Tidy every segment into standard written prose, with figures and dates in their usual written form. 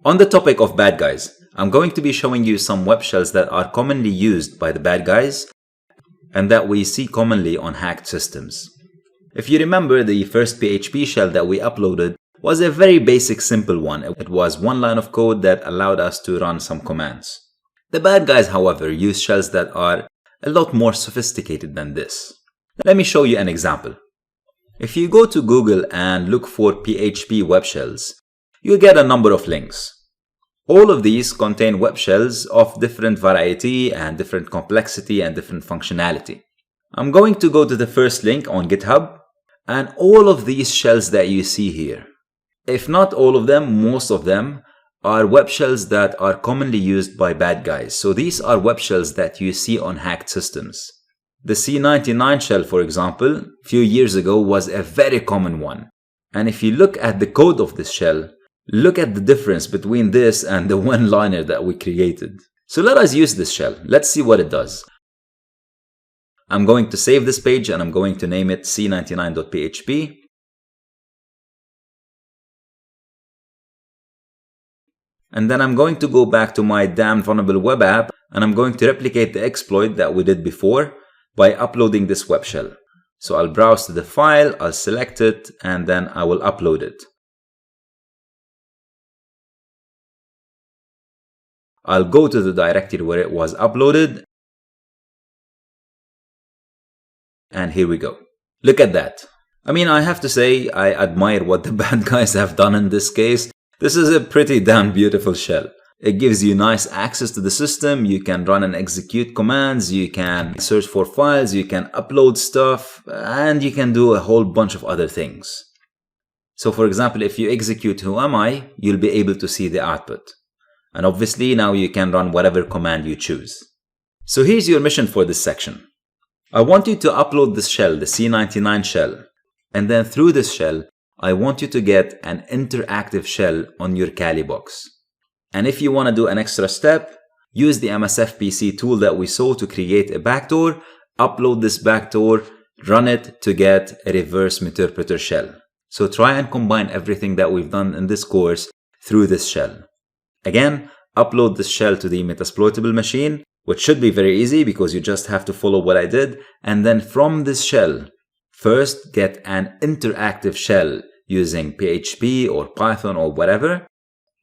On the topic of bad guys, I'm going to be showing you some web shells that are commonly used by the bad guys and that we see commonly on hacked systems. If you remember, the first PHP shell that we uploaded was a very basic, simple one. It was one line of code that allowed us to run some commands. The bad guys, however, use shells that are a lot more sophisticated than this. Let me show you an example. If you go to Google and look for PHP web shells, you get a number of links. All of these contain web shells of different variety and different complexity and different functionality. I'm going to go to the first link on GitHub, and all of these shells that you see here, if not all of them, most of them, are web shells that are commonly used by bad guys. So these are web shells that you see on hacked systems. The C99 shell, for example, a few years ago was a very common one. And if you look at the code of this shell, look at the difference between this and the one-liner that we created. So let us use this shell. Let's see what it does. I'm going to save this page and I'm going to name it c99.php. And then I'm going to go back to my damn vulnerable web app and I'm going to replicate the exploit that we did before by uploading this web shell. So I'll browse to the file, I'll select it, and then I will upload it. I'll go to the directory where it was uploaded. And here we go. Look at that. I mean, I have to say, I admire what the bad guys have done in this case. This is a pretty damn beautiful shell. It gives you nice access to the system. You can run and execute commands. You can search for files. You can upload stuff. And you can do a whole bunch of other things. So for example, if you execute whoami, you'll be able to see the output. And obviously now you can run whatever command you choose. So here's your mission for this section. I want you to upload this shell, the C99 shell. And then through this shell, I want you to get an interactive shell on your Kali box. And if you want to do an extra step, use the MSFPC tool that we saw to create a backdoor, upload this backdoor, run it to get a reverse meterpreter shell. So try and combine everything that we've done in this course through this shell. Again, upload this shell to the Metasploitable machine, which should be very easy because you just have to follow what I did. And then from this shell, first get an interactive shell using PHP or Python or whatever,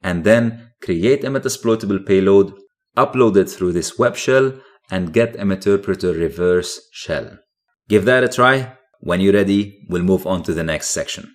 and then create a Metasploitable payload, upload it through this web shell, and get a meterpreter reverse shell. Give that a try. When you're ready, we'll move on to the next section.